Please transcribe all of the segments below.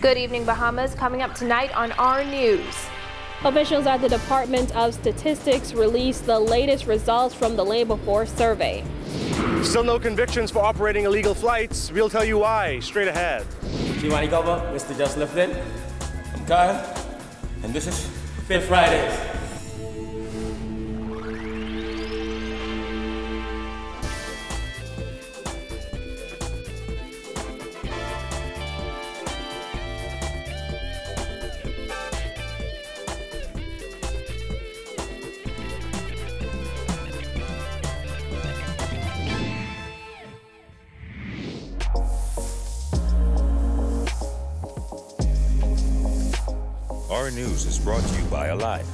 Good evening, Bahamas. Coming up tonight on our news. Officials at the Department of Statistics released the latest results from the labor force survey. Still no convictions for operating illegal flights. We'll tell you why straight ahead. Giovanni Gova, Mr. Just Lifted. I'm Kyle, and this is Fit Fridays. Our news is brought to you by Alive.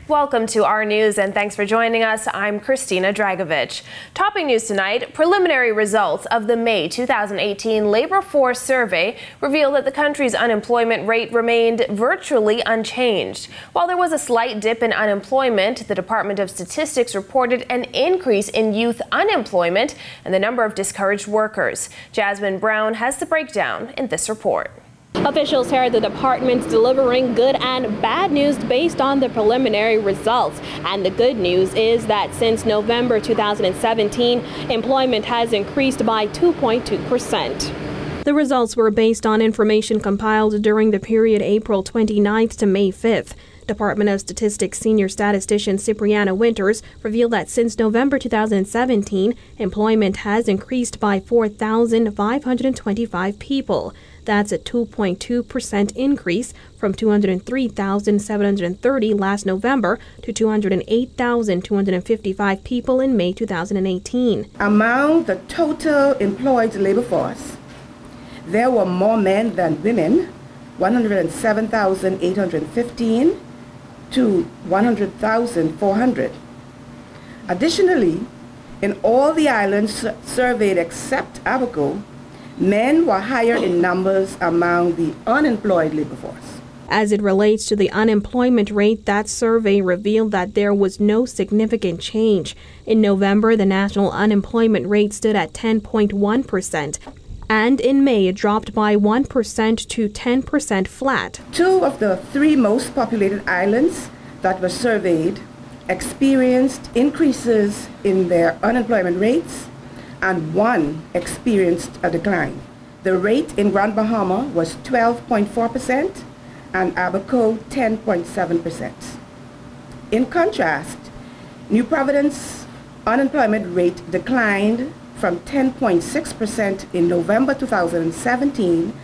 Welcome to our news and thanks for joining us. I'm Christina Dragovich. Topping news tonight, preliminary results of the May 2018 labor force survey reveal that the country's unemployment rate remained virtually unchanged. While there was a slight dip in unemployment, the Department of Statistics reported an increase in youth unemployment and the number of discouraged workers. Jasmine Brown has the breakdown in this report. Officials heard the department delivering good and bad news based on the preliminary results. And the good news is that since November 2017, employment has increased by 2.2%. The results were based on information compiled during the period April 29th to May 5th. Department of Statistics senior statistician Cipriana Winters revealed that since November 2017, employment has increased by 4,525 people. That's a 2.2% increase from 203,730 last November to 208,255 people in May 2018. Among the total employed labor force, there were more men than women, 107,815 to 100,400. Additionally, in all the islands surveyed except Abaco, men were higher in numbers among the unemployed labor force. As it relates to the unemployment rate, that survey revealed that there was no significant change. In November, the national unemployment rate stood at 10.1%, and in May it dropped by 1% to 10% flat. Two of the three most populated islands that were surveyed experienced increases in their unemployment rates, and one experienced a decline. The rate in Grand Bahama was 12.4% and Abaco 10.7%. In contrast, New Providence unemployment rate declined from 10.6% in November 2017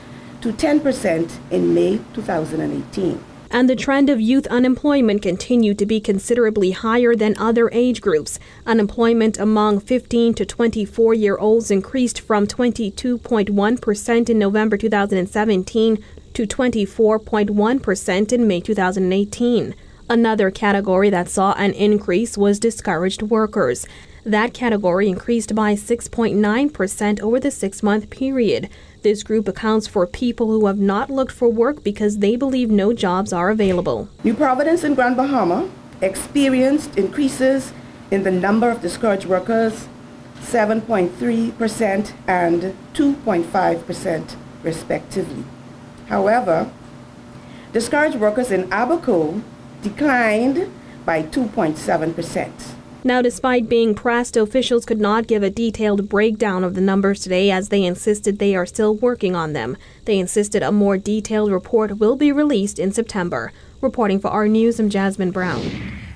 to 10% in May 2018. And the trend of youth unemployment continued to be considerably higher than other age groups. Unemployment among 15 to 24-year-olds increased from 22.1% in November 2017 to 24.1% in May 2018. Another category that saw an increase was discouraged workers. That category increased by 6.9% over the 6-month period. This group accounts for people who have not looked for work because they believe no jobs are available. New Providence and Grand Bahama experienced increases in the number of discouraged workers, 7.3% and 2.5% respectively. However, discouraged workers in Abaco declined by 2.7%. Now, despite being pressed, officials could not give a detailed breakdown of the numbers today as they insisted they are still working on them. They insisted a more detailed report will be released in September. Reporting for our news, I'm Jasmine Brown.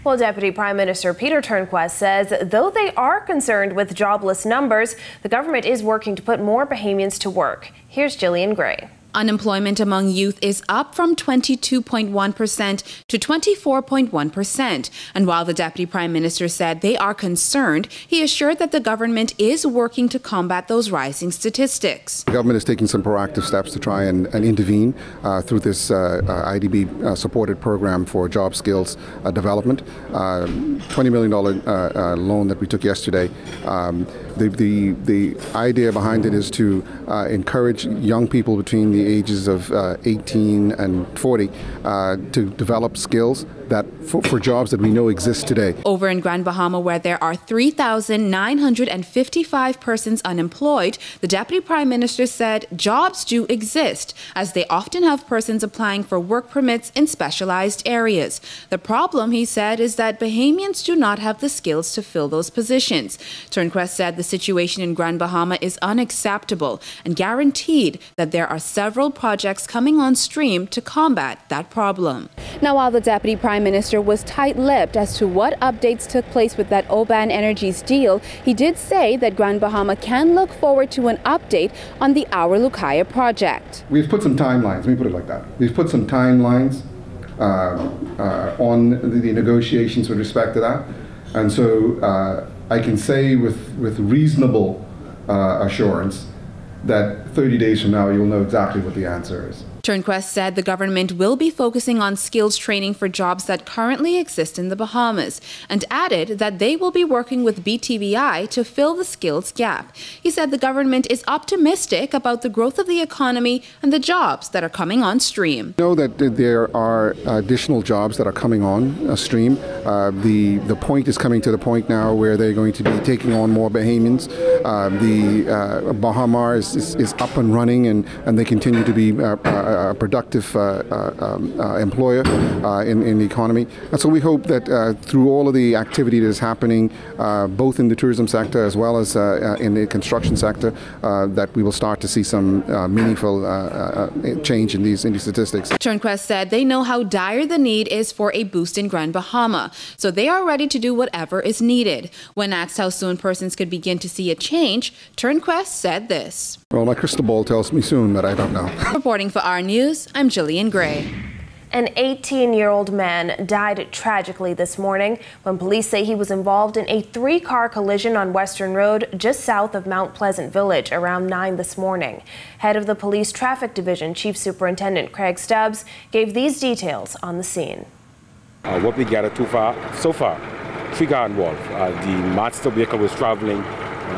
Well, Deputy Prime Minister Peter Turnquest says though they are concerned with jobless numbers, the government is working to put more Bahamians to work. Here's Jillian Gray. Unemployment among youth is up from 22.1% to 24.1%. And while the Deputy Prime Minister said they are concerned, he assured that the government is working to combat those rising statistics. The government is taking some proactive steps to try and intervene through this IDB-supported program for job skills development. $20 million loan that we took yesterday The idea behind it is to encourage young people between the ages of 18 and 40 to develop skills that for jobs that we know exist today. Over in Grand Bahama, where there are 3,955 persons unemployed, the Deputy Prime Minister said jobs do exist, as they often have persons applying for work permits in specialized areas. The problem, he said, is that Bahamians do not have the skills to fill those positions. Turnquest said the situation in Grand Bahama is unacceptable and guaranteed that there are several projects coming on stream to combat that problem. Now, while the Deputy Prime Minister was tight-lipped as to what updates took place with that Oban Energies deal, he did say that Grand Bahama can look forward to an update on the Our Lukaya project. We've put some timelines, let me put it like that. We've put some timelines on the negotiations with respect to that. And so I can say with reasonable assurance that 30 days from now you'll know exactly what the answer is. Turnquest said the government will be focusing on skills training for jobs that currently exist in the Bahamas, and added that they will be working with BTVI to fill the skills gap. He said the government is optimistic about the growth of the economy and the jobs that are coming on stream. We know that there are additional jobs that are coming on stream. The point is coming to the point now where they're going to be taking on more Bahamians. The Bahamar is up and running, and they continue to be a productive employer in the economy. And so we hope that through all of the activity that is happening, both in the tourism sector as well as in the construction sector, that we will start to see some meaningful change in these statistics. Turnquest said they know how dire the need is for a boost in Grand Bahama, so they are ready to do whatever is needed. When asked how soon persons could begin to see a change, Turnquest said this. Well, my crystal ball tells me soon, but I don't know. Reporting for Our News, I'm Jillian Gray. An 18-year-old man died tragically this morning when police say he was involved in a 3-car collision on Western Road just south of Mount Pleasant Village around 9 this morning. Head of the Police Traffic Division, Chief Superintendent Craig Stubbs, gave these details on the scene. What we gathered so far, 3 got involved. The Mazda vehicle was traveling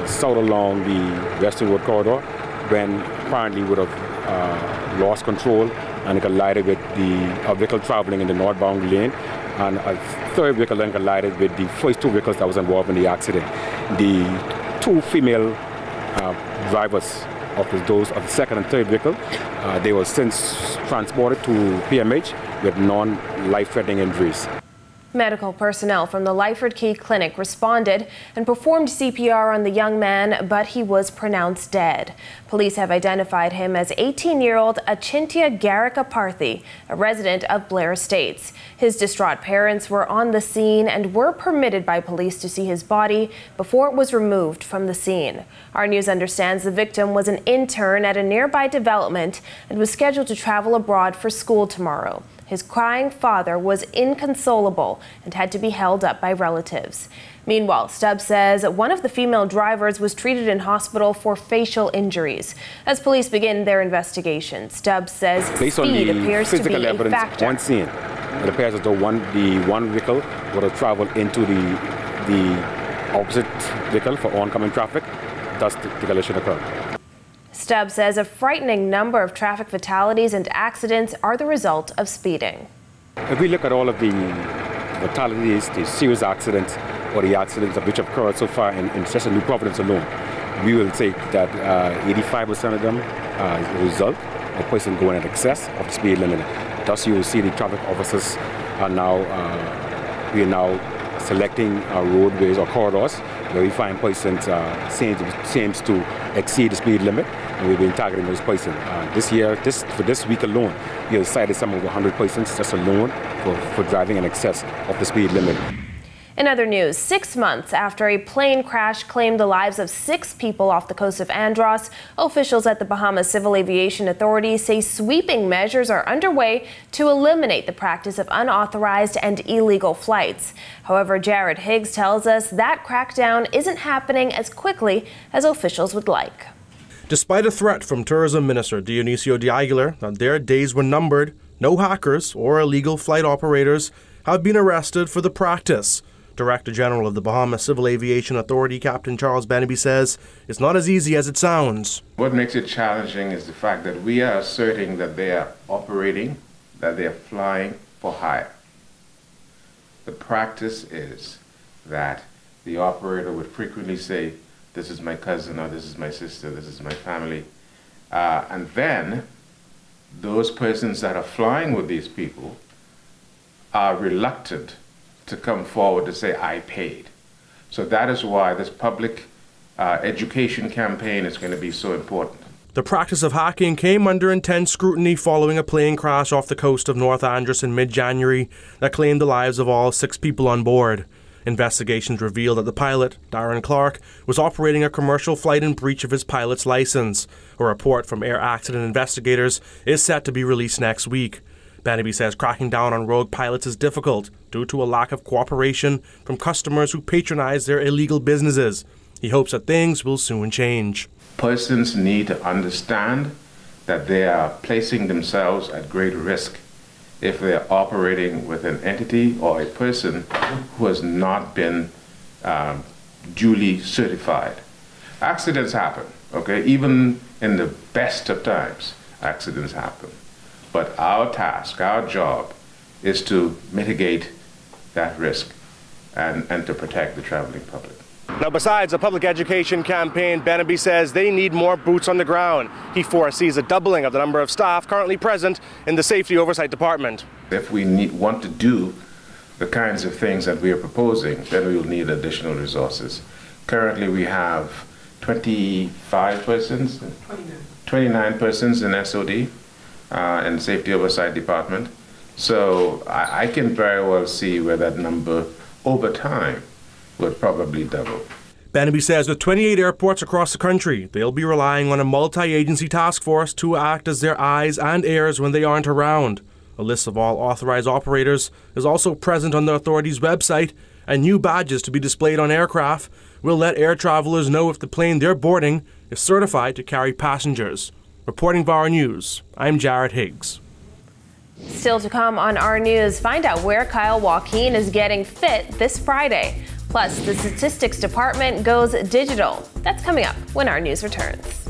south along the Western Road corridor when apparently would have lost control and collided with a vehicle traveling in the northbound lane, and a third vehicle then collided with the first 2 vehicles that was involved in the accident. The 2 female drivers of the second and third vehicle, they were since transported to PMH with non-life-threatening injuries. Medical personnel from the Lyford Key Clinic responded and performed CPR on the young man, but he was pronounced dead. Police have identified him as 18-year-old Achintya Garikaparthi, a resident of Blair Estates. His distraught parents were on the scene and were permitted by police to see his body before it was removed from the scene. Our News understands the victim was an intern at a nearby development and was scheduled to travel abroad for school tomorrow. His crying father was inconsolable and had to be held up by relatives. Meanwhile, Stubbs says one of the female drivers was treated in hospital for facial injuries. As police begin their investigation, Stubbs says speed appears to be a factor. On scene, it appears as though the one vehicle would have traveled into the opposite vehicle for oncoming traffic, thus the collision occurred. Stubbs says a frightening number of traffic fatalities and accidents are the result of speeding. If we look at all of the fatalities, the serious accidents, or the accidents which have occurred so far in just New Providence alone, we will say that 85% of them is a result of a person going in excess of the speed limit. Thus, you will see the traffic officers are now, we are now selecting roadways or corridors where we find persons seems to exceed the speed limit, and we've been targeting those persons. For this week alone, we have cited some over 100 persons just alone for driving in excess of the speed limit. In other news, 6 months after a plane crash claimed the lives of 6 people off the coast of Andros, officials at the Bahamas Civil Aviation Authority say sweeping measures are underway to eliminate the practice of unauthorized and illegal flights. However, Jared Higgs tells us that crackdown isn't happening as quickly as officials would like. Despite a threat from Tourism Minister Dionisio de Aguilar that their days were numbered, no hackers or illegal flight operators have been arrested for the practice. Director General of the Bahamas Civil Aviation Authority, Captain Charles Beneby, says it's not as easy as it sounds. What makes it challenging is the fact that we are asserting that they are operating, that they are flying for hire. The practice is that the operator would frequently say, this is my cousin, or this is my sister, this is my family. And then those persons that are flying with these people are reluctant to come forward to say, I paid. So that is why this public education campaign is going to be so important. The practice of hacking came under intense scrutiny following a plane crash off the coast of North Andros in mid-January that claimed the lives of all 6 people on board. Investigations revealed that the pilot, Darren Clark, was operating a commercial flight in breach of his pilot's license. A report from air accident investigators is set to be released next week. Beneby says cracking down on rogue pilots is difficult due to a lack of cooperation from customers who patronize their illegal businesses. He hopes that things will soon change. Persons need to understand that they are placing themselves at great risk if they are operating with an entity or a person who has not been duly certified. Accidents happen, okay? Even in the best of times, accidents happen. But our task, our job, is to mitigate that risk and to protect the traveling public. Now, besides a public education campaign, Beneby says they need more boots on the ground. He foresees a doubling of the number of staff currently present in the Safety Oversight Department. If we want to do the kinds of things that we are proposing, then we will need additional resources. Currently, we have 29 persons in SOD, in the Safety Oversight Department. So I can very well see where that number over time would probably double. Beneby says with 28 airports across the country, they'll be relying on a multi-agency task force to act as their eyes and ears when they aren't around. A list of all authorized operators is also present on the authority's website, and new badges to be displayed on aircraft will let air travelers know if the plane they're boarding is certified to carry passengers. Reporting for our news, I'm Jared Higgs. Still to come on our news, find out where Kyle Joaquin is getting fit this Friday. Plus, the statistics department goes digital. That's coming up when our news returns.